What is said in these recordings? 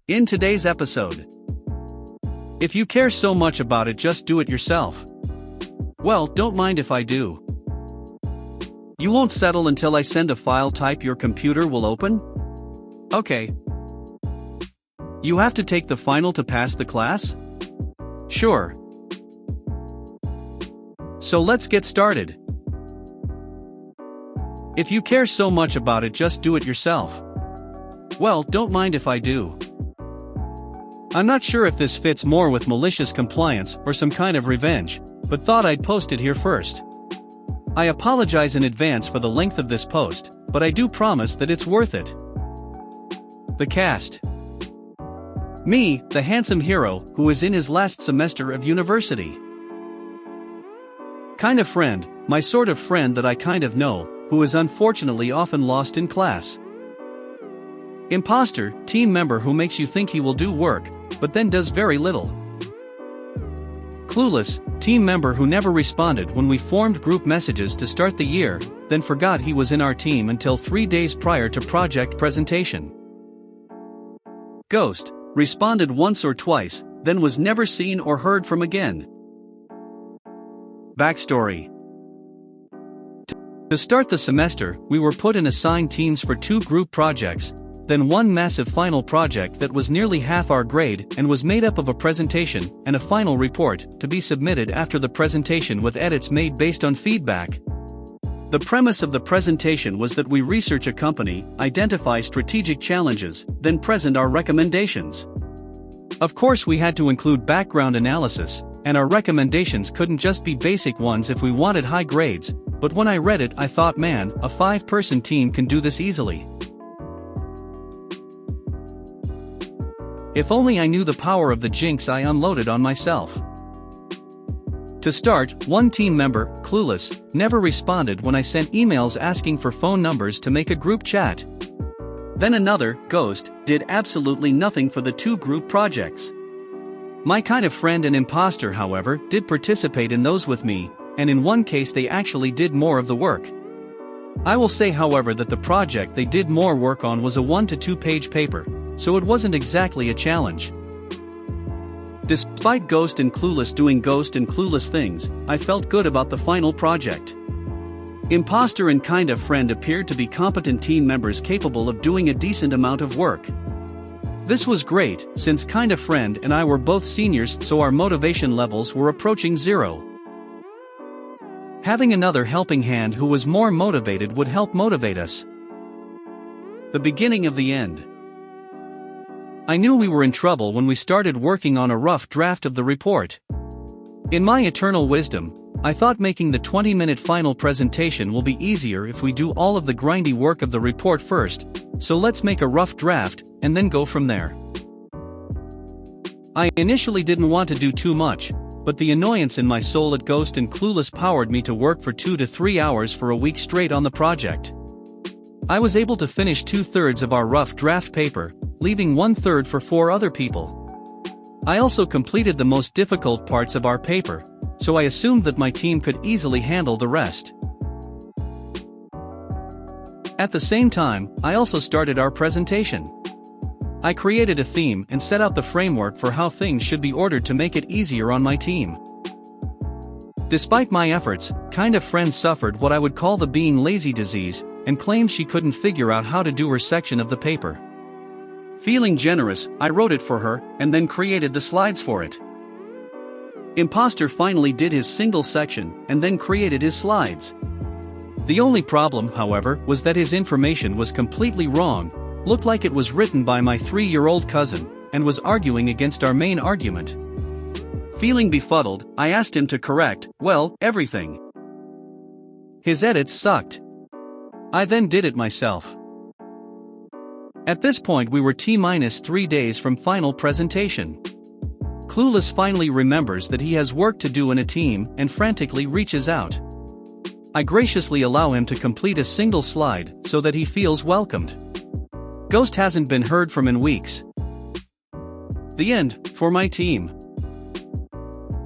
In today's episode, if you care so much about it, just do it yourself. Well, don't mind if I do. You won't settle until I send a file type your computer will open? Okay. You have to take the final to pass the class? Sure. So let's get started. If you care so much about it, just do it yourself. Well, don't mind if I do. I'm not sure if this fits more with malicious compliance or some kind of revenge, but thought I'd post it here first. I apologize in advance for the length of this post, but I do promise that it's worth it. The cast. Me, the handsome hero, who is in his last semester of university. Kind of friend, my sort of friend that I kind of know, who is unfortunately often lost in class. Imposter, team member who makes you think he will do work, but then does very little. Clueless, team member who never responded when we formed group messages to start the year, then forgot he was in our team until 3 days prior to project presentation. Ghost, responded once or twice, then was never seen or heard from again. Backstory. To start the semester, we were put in assigned teams for 2 group projects, then one massive final project that was nearly half our grade and was made up of a presentation and a final report to be submitted after the presentation with edits made based on feedback. The premise of the presentation was that we research a company, identify strategic challenges, then present our recommendations. Of course, we had to include background analysis, and our recommendations couldn't just be basic ones if we wanted high grades, but when I read it I thought, man, a 5-person team can do this easily. If only I knew the power of the jinx I unloaded on myself. To start, one team member, Clueless, never responded when I sent emails asking for phone numbers to make a group chat. Then another, Ghost, did absolutely nothing for the 2 group projects. My kind of friend and imposter, however, did participate in those with me, and in one case they actually did more of the work. I will say, however, that the project they did more work on was a 1 to 2 page paper, so it wasn't exactly a challenge. Despite Ghost and Clueless doing Ghost and Clueless things, I felt good about the final project. Imposter and kind of friend appeared to be competent team members capable of doing a decent amount of work. This was great, since kind of friend and I were both seniors, so our motivation levels were approaching 0. Having another helping hand who was more motivated would help motivate us. The beginning of the end. I knew we were in trouble when we started working on a rough draft of the report. In my eternal wisdom, I thought making the 20-minute final presentation will be easier if we do all of the grindy work of the report first, so let's make a rough draft, and then go from there. I initially didn't want to do too much, but the annoyance in my soul at Ghost and Clueless powered me to work for 2 to 3 hours for a week straight on the project. I was able to finish 2/3 of our rough draft paper, leaving 1/3 for 4 other people. I also completed the most difficult parts of our paper, so I assumed that my team could easily handle the rest. At the same time, I also started our presentation. I created a theme and set out the framework for how things should be ordered to make it easier on my team. Despite my efforts, kind of friend suffered what I would call the being lazy disease, and claimed she couldn't figure out how to do her section of the paper. Feeling generous, I wrote it for her, and then created the slides for it. Imposter finally did his single section, and then created his slides. The only problem, however, was that his information was completely wrong, looked like it was written by my 3-year-old cousin, and was arguing against our main argument. Feeling befuddled, I asked him to correct, well, everything. His edits sucked. I then did it myself. At this point we were T-3 days from final presentation. Clueless finally remembers that he has work to do in a team and frantically reaches out. I graciously allow him to complete a single slide so that he feels welcomed. Ghost hasn't been heard from in weeks. The end, for my team.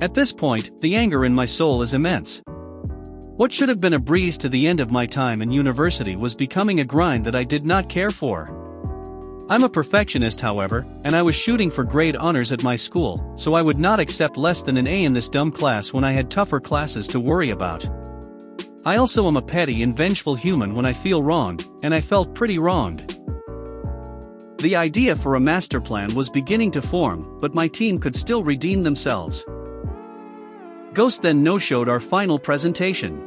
At this point, the anger in my soul is immense. What should have been a breeze to the end of my time in university was becoming a grind that I did not care for. I'm a perfectionist, however, and I was shooting for grade honors at my school, so I would not accept less than an A in this dumb class when I had tougher classes to worry about. I also am a petty and vengeful human when I feel wronged, and I felt pretty wronged. The idea for a master plan was beginning to form, but my team could still redeem themselves. Ghost then no-showed our final presentation.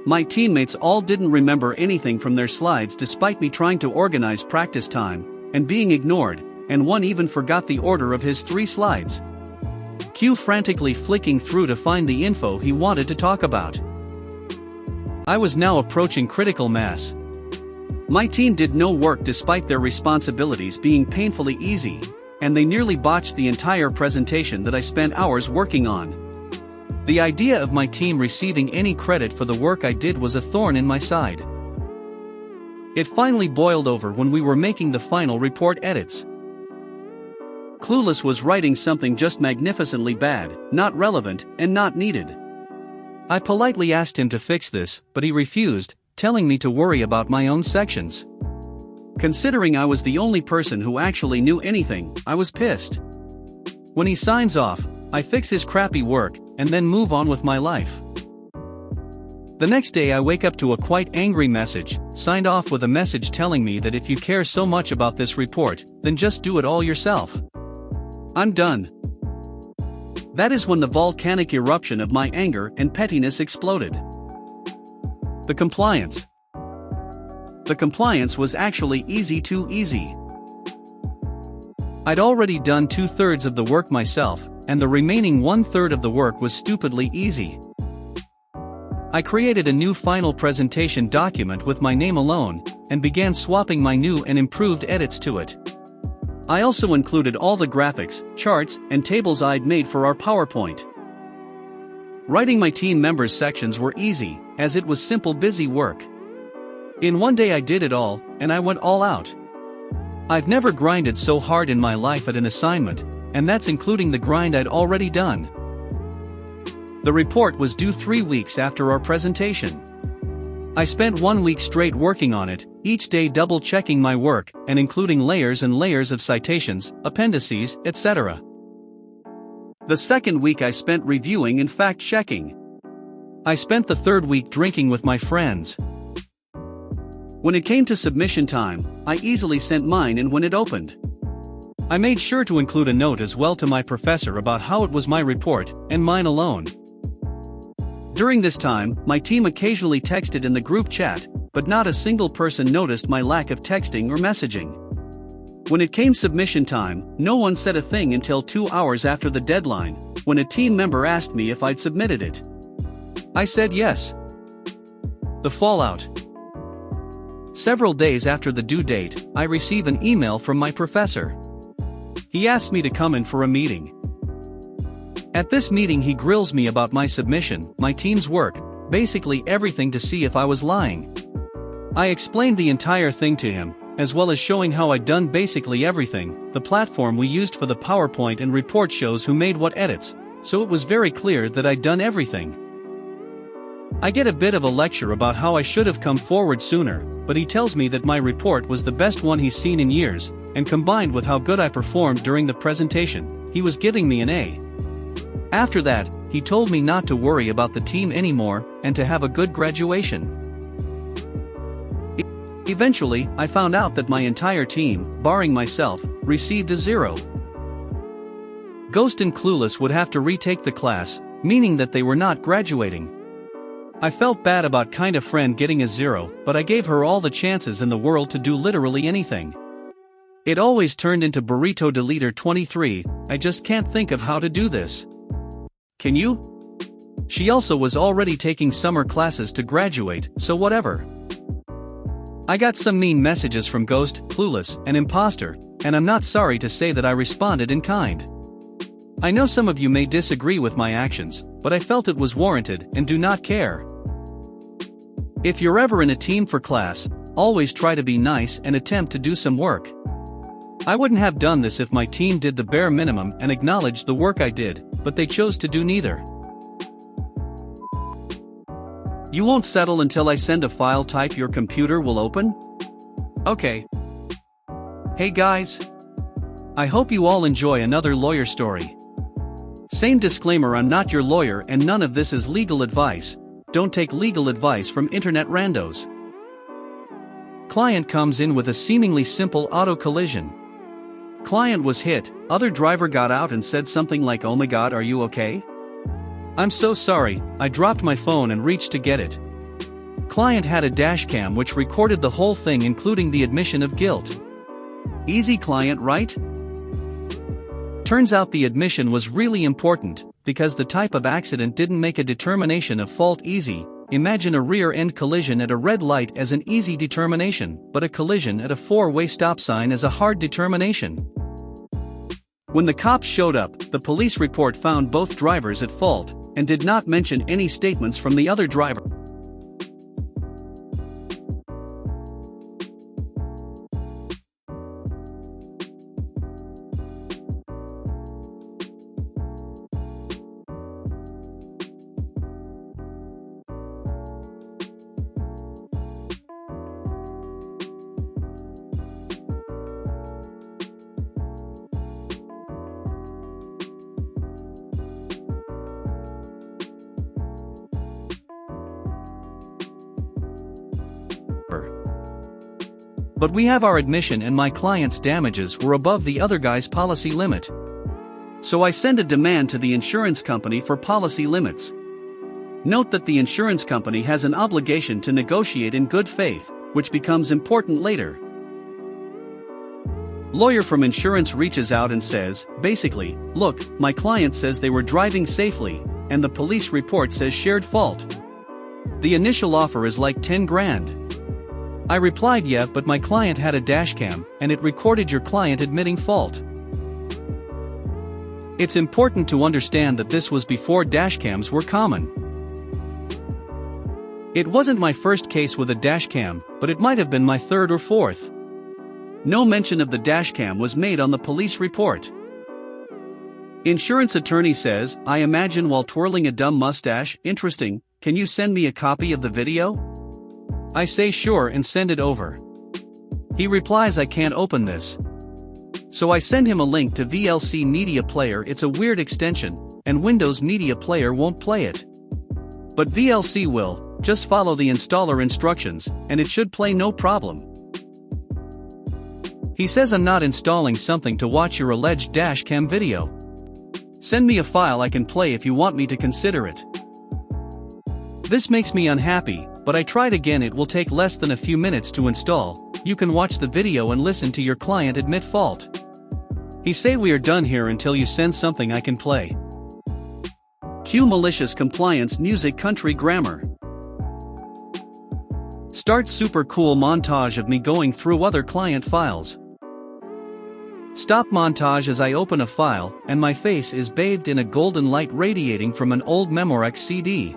My teammates all didn't remember anything from their slides despite me trying to organize practice time, and being ignored, and one even forgot the order of his 3 slides. Q frantically flicking through to find the info he wanted to talk about. I was now approaching critical mass. My team did no work despite their responsibilities being painfully easy, and they nearly botched the entire presentation that I spent hours working on. The idea of my team receiving any credit for the work I did was a thorn in my side. It finally boiled over when we were making the final report edits. Clueless was writing something just magnificently bad, not relevant, and not needed. I politely asked him to fix this, but he refused, telling me to worry about my own sections. Considering I was the only person who actually knew anything, I was pissed. When he signs off, I fix his crappy work, and then move on with my life. The next day I wake up to a quite angry message, signed off with a message telling me that if you care so much about this report, then just do it all yourself. I'm done. That is when the volcanic eruption of my anger and pettiness exploded. The compliance. The compliance was actually too easy. I'd already done 2/3 of the work myself, and the remaining 1/3 of the work was stupidly easy. I created a new final presentation document with my name alone, and began swapping my new and improved edits to it. I also included all the graphics, charts, and tables I'd made for our PowerPoint. Writing my team members' sections were easy, as it was simple busy work. In one day I did it all, and I went all out. I've never grinded so hard in my life at an assignment, and that's including the grind I'd already done. The report was due 3 weeks after our presentation. I spent 1 week straight working on it, each day double-checking my work, and including layers and layers of citations, appendices, etc. The second week I spent reviewing and fact-checking. I spent the third week drinking with my friends. When it came to submission time, I easily sent mine in when it opened. I made sure to include a note as well to my professor about how it was my report, and mine alone. During this time, my team occasionally texted in the group chat, but not a single person noticed my lack of texting or messaging. When it came submission time, no one said a thing until 2 hours after the deadline, when a team member asked me if I'd submitted it. I said yes. The fallout. Several days after the due date, I receive an email from my professor. He asked me to come in for a meeting. At this meeting he grills me about my submission, my team's work, basically everything to see if I was lying. I explained the entire thing to him, as well as showing how I'd done basically everything. The platform we used for the PowerPoint and report shows who made what edits, so it was very clear that I'd done everything. I get a bit of a lecture about how I should have come forward sooner, but he tells me that my report was the best one he's seen in years, and combined with how good I performed during the presentation, he was giving me an A. After that, he told me not to worry about the team anymore, and to have a good graduation. Eventually, I found out that my entire team, barring myself, received a 0. Ghost and Clueless would have to retake the class, meaning that they were not graduating. I felt bad about kind of friend getting a 0, but I gave her all the chances in the world to do literally anything. It always turned into Burrito Deleter 23, I just can't think of how to do this. Can you? She also was already taking summer classes to graduate, so whatever. I got some mean messages from Ghost, Clueless, and Imposter, and I'm not sorry to say that I responded in kind. I know some of you may disagree with my actions, but I felt it was warranted and do not care. If you're ever in a team for class, always try to be nice and attempt to do some work. I wouldn't have done this if my team did the bare minimum and acknowledged the work I did, but they chose to do neither. You won't settle until I send a file type your computer will open? Okay. Hey guys! I hope you all enjoy another lawyer story. Same disclaimer, I'm not your lawyer and none of this is legal advice. Don't take legal advice from internet randos. Client comes in with a seemingly simple auto collision. Client was hit, other driver got out and said something like, "Oh my god, are you okay?" "I'm so sorry, I dropped my phone and reached to get it." Client had a dashcam which recorded the whole thing, including the admission of guilt. Easy client, right? Turns out the admission was really important, because the type of accident didn't make a determination of fault easy. Imagine a rear-end collision at a red light as an easy determination, but a collision at a four-way stop sign as a hard determination. When the cops showed up, the police report found both drivers at fault, and did not mention any statements from the other driver. But we have our admission and my client's damages were above the other guy's policy limit. So I send a demand to the insurance company for policy limits. Note that the insurance company has an obligation to negotiate in good faith, which becomes important later. Lawyer from insurance reaches out and says, basically, "Look, my client says they were driving safely, and the police report says shared fault. The initial offer is like 10 grand. I replied, "Yeah, but my client had a dashcam, and it recorded your client admitting fault." It's important to understand that this was before dashcams were common. It wasn't my first case with a dashcam, but it might have been my third or fourth. No mention of the dashcam was made on the police report. Insurance attorney says, "I imagine while twirling a dumb mustache, interesting, can you send me a copy of the video?" I say sure and send it over. He replies, "I can't open this." So I send him a link to VLC Media Player. It's a weird extension, and Windows Media Player won't play it. But VLC will. Just follow the installer instructions, and it should play no problem. He says, "I'm not installing something to watch your alleged dashcam video. Send me a file I can play if you want me to consider it." This makes me unhappy, but I tried again. It will take less than a few minutes to install. You can watch the video and listen to your client admit fault. He say, "We are done here until you send something I can play." Cue malicious compliance music, country grammar. Start super cool montage of me going through other client files. Stop montage as I open a file, and my face is bathed in a golden light radiating from an old Memorex CD.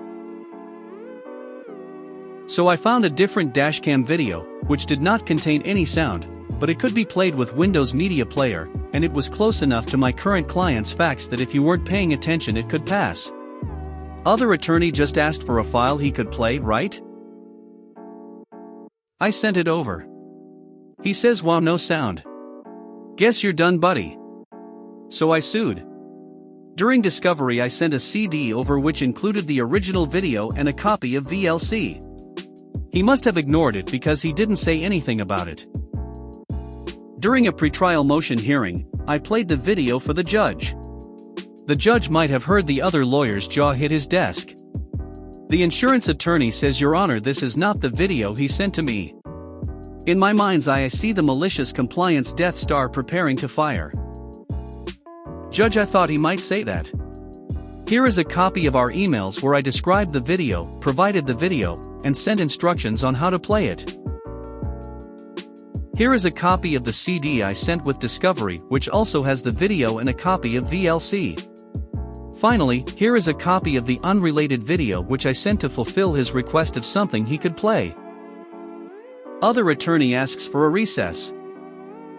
So I found a different dashcam video, which did not contain any sound, but it could be played with Windows Media Player, and it was close enough to my current client's facts that if you weren't paying attention it could pass. Other attorney just asked for a file he could play, right? I sent it over. He says, "Wow, no sound. Guess you're done, buddy." So I sued. During discovery I sent a CD over which included the original video and a copy of VLC. He must have ignored it because he didn't say anything about it. During a pretrial motion hearing, I played the video for the judge. The judge might have heard the other lawyer's jaw hit his desk. The insurance attorney says, "Your Honor, this is not the video he sent to me." In my mind's eye I see the malicious compliance Death Star preparing to fire. "Judge, I thought he might say that." Here is a copy of our emails where I described the video, provided the video, and sent instructions on how to play it. Here is a copy of the CD I sent with discovery, which also has the video and a copy of VLC. Finally, here is a copy of the unrelated video which I sent to fulfill his request of something he could play. Other attorney asks for a recess.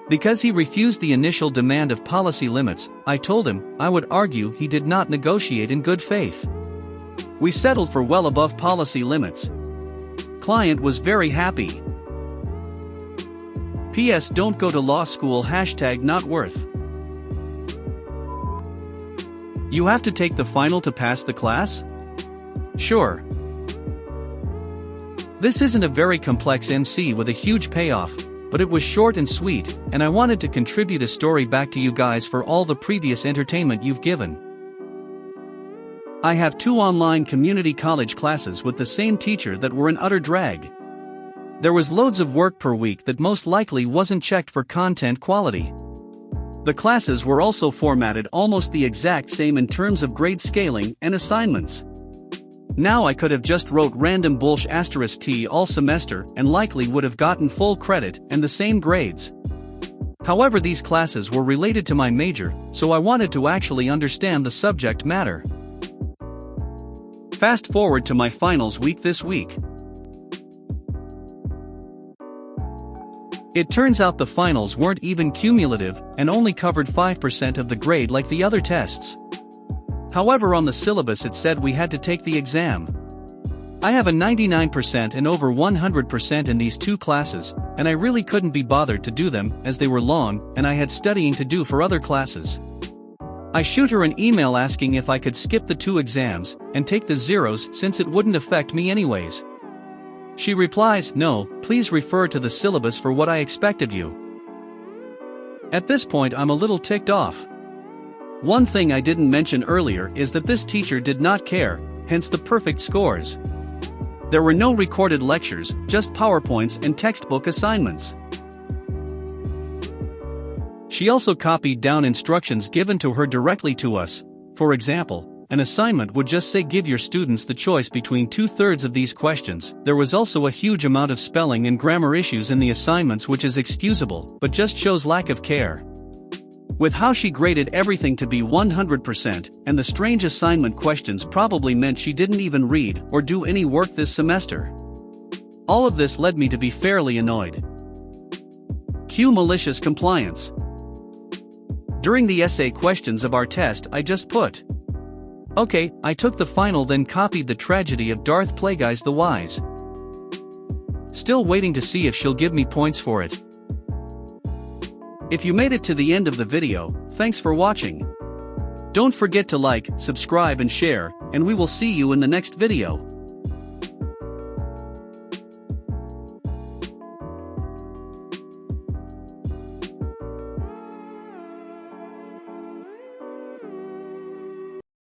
Because he refused the initial demand of policy limits, I told him, I would argue he did not negotiate in good faith. We settled for well above policy limits. Client was very happy. PS don't go to law school #not worth. You have to take the final to pass the class? Sure. This isn't a very complex MC with a huge payoff, but it was short and sweet, and I wanted to contribute a story back to you guys for all the previous entertainment you've given. I have 2 online community college classes with the same teacher that were an utter drag. There was loads of work per week that most likely wasn't checked for content quality. The classes were also formatted almost the exact same in terms of grade scaling and assignments. Now I could have just wrote random bullsh *T all semester and likely would have gotten full credit and the same grades. However, these classes were related to my major, so I wanted to actually understand the subject matter. Fast forward to my finals week this week. It turns out the finals weren't even cumulative and only covered 5% of the grade like the other tests. However, on the syllabus it said we had to take the exam. I have a 99% and over 100% in these 2 classes, and I really couldn't be bothered to do them as they were long and I had studying to do for other classes. I shoot her an email asking if I could skip the 2 exams and take the zeros since it wouldn't affect me anyways. She replies, "No, please refer to the syllabus for what I expect of you." At this point I'm a little ticked off. One thing I didn't mention earlier is that this teacher did not care, hence the perfect scores. There were no recorded lectures, just PowerPoints and textbook assignments. She also copied down instructions given to her directly to us. For example, an assignment would just say give your students the choice between 2/3 of these questions. There was also a huge amount of spelling and grammar issues in the assignments, which is excusable, but just shows lack of care. With how she graded everything to be 100%, and the strange assignment questions probably meant she didn't even read or do any work this semester. All of this led me to be fairly annoyed. Cue malicious compliance. During the essay questions of our test I just put, "Okay, I took the final," then copied the tragedy of Darth Plagueis the Wise. Still waiting to see if she'll give me points for it. If you made it to the end of the video, thanks for watching. Don't forget to like, subscribe and share, and we will see you in the next video.